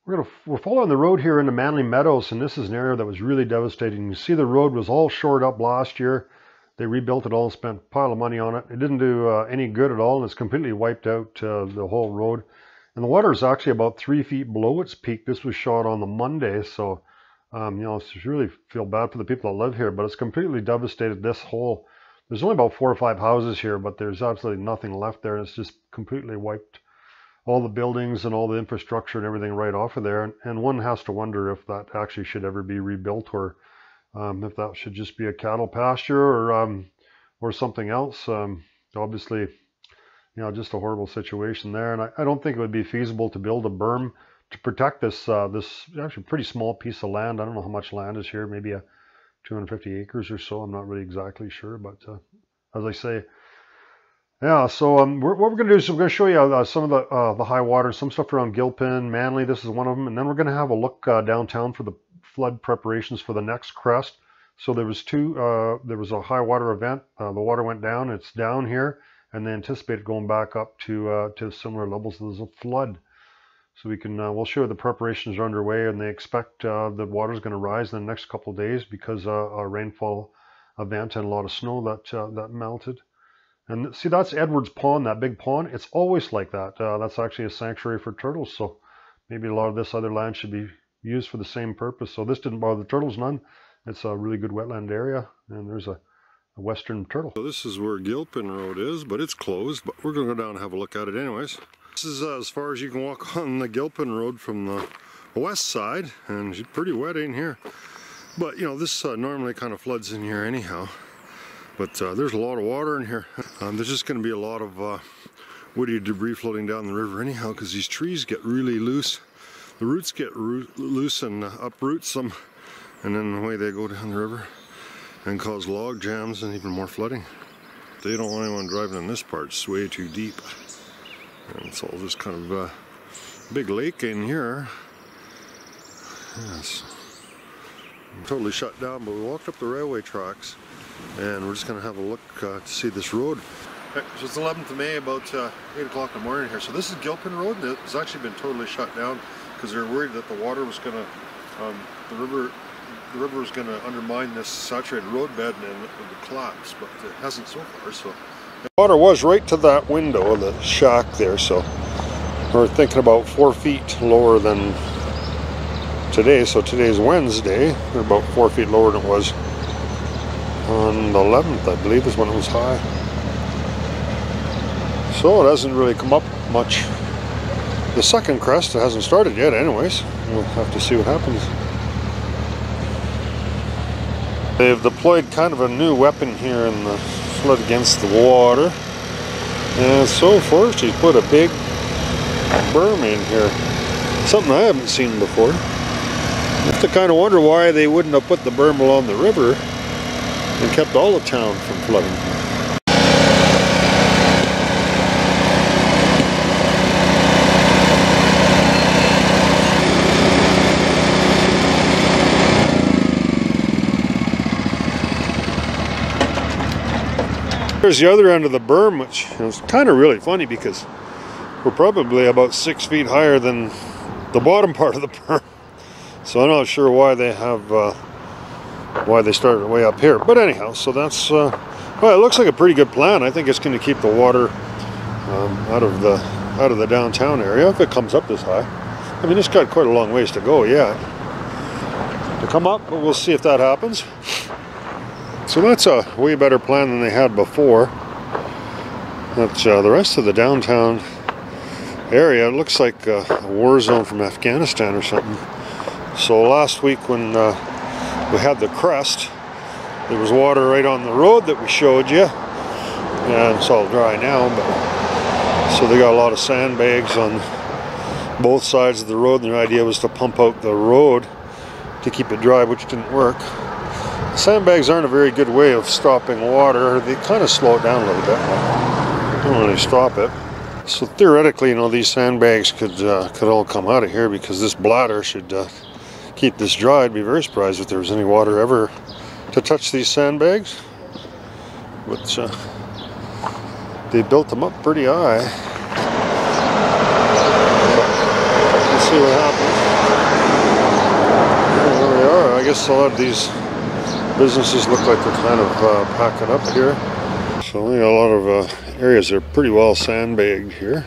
We're following the road here into Manly Meadows, and this is an area that was really devastating. You see the road was all shored up last year. They rebuilt it all and spent a pile of money on it. It didn't do any good at all, and it's completely wiped out the whole road. And the water is actually about 3 feet below its peak. This was shot on the Monday, so you know, it's really feel bad for the people that live here, but it's completely devastated this whole. There's only about 4 or 5 houses here, but there's absolutely nothing left there. It's just completely wiped all the buildings and all the infrastructure and everything right off of there. And one has to wonder if that actually should ever be rebuilt, or if that should just be a cattle pasture, or something else. Obviously, you know, just a horrible situation there. And I don't think it would be feasible to build a berm to protect this this actually pretty small piece of land. I don't know how much land is here, maybe 250 acres or so. I'm not really exactly sure, but as I say, yeah, so what we're going to do is we're going to show you some of the high water, some stuff around Gilpin, Manly. This is one of them. And then we're going to have a look downtown for the flood preparations for the next crest. So there was there was a high water event. The water went down. It's down here. And they anticipate going back up to similar levels. There's a flood. So we can, we'll show you the preparations are underway, and they expect the water is going to rise in the next couple of days because a rainfall event and a lot of snow that melted. And see, that's Edwards Pond, that big pond. It's always like that. That's actually a sanctuary for turtles. So maybe a lot of this other land should be used for the same purpose. So this didn't bother the turtles none. It's a really good wetland area. And there's a western turtle. So this is where Gilpin Road is, but it's closed. But we're going to go down and have a look at it anyways. This is as far as you can walk on the Gilpin Road from the west side. And it's pretty wet in here. But, you know, this normally kind of floods in here anyhow. But there's a lot of water in here. There's just going to be a lot of woody debris floating down the river anyhow, because these trees get really loose. The roots get loose and uproots them, and then away they go down the river and cause log jams and even more flooding. They don't want anyone driving in this part. It's way too deep. And it's all just kind of a big lake in here. Yes. Totally shut down, but we walked up the railway tracks. And we're just going to have a look to see this road. So it's 11th of May, about 8 o'clock in the morning here. So this is Gilpin Road. It's actually been totally shut down because they're worried that the water was going to, the river was going to undermine this saturated roadbed and it would collapse, but it hasn't so far. So the water was right to that window of the shack there. So we're thinking about 4 feet lower than today. So today's Wednesday. We're about 4 feet lower than it was on the 11th, I believe, is when it was high. So it hasn't really come up much. The second crest, it hasn't started yet anyways. We'll have to see what happens. They've deployed kind of a new weapon here in the flood against the water. And so first he's put a big berm in here. Something I haven't seen before. I have to kind of wonder why they wouldn't have put the berm along the river and kept all the town from flooding. There's the other end of the berm, which is kind of really funny because we're probably about 6 feet higher than the bottom part of the berm. So I'm not sure why they have why they started way up here, but anyhow, so that's well, it looks like a pretty good plan. I think it's going to keep the water out of the downtown area if it comes up this high. I mean, it's got quite a long ways to go yet to come up, but we'll see if that happens. So that's a way better plan than they had before. That's the rest of the downtown area. It looks like a war zone from Afghanistan or something. So last week when we had the crest, there was water right on the road that we showed you, and it's all dry now, but so they got a lot of sandbags on both sides of the road, and their idea was to pump out the road to keep it dry, which didn't work. Sandbags aren't a very good way of stopping water. They kind of slow it down a little bit, but don't really stop it. So theoretically, you know, these sandbags could all come out of here because this bladder should keep this dry. I'd be very surprised if there was any water ever to touch these sandbags. But they built them up pretty high. Let's see what happens. guess a lot of these businesses look like they're kind of packing up here. So only a lot of areas are pretty well sandbagged here.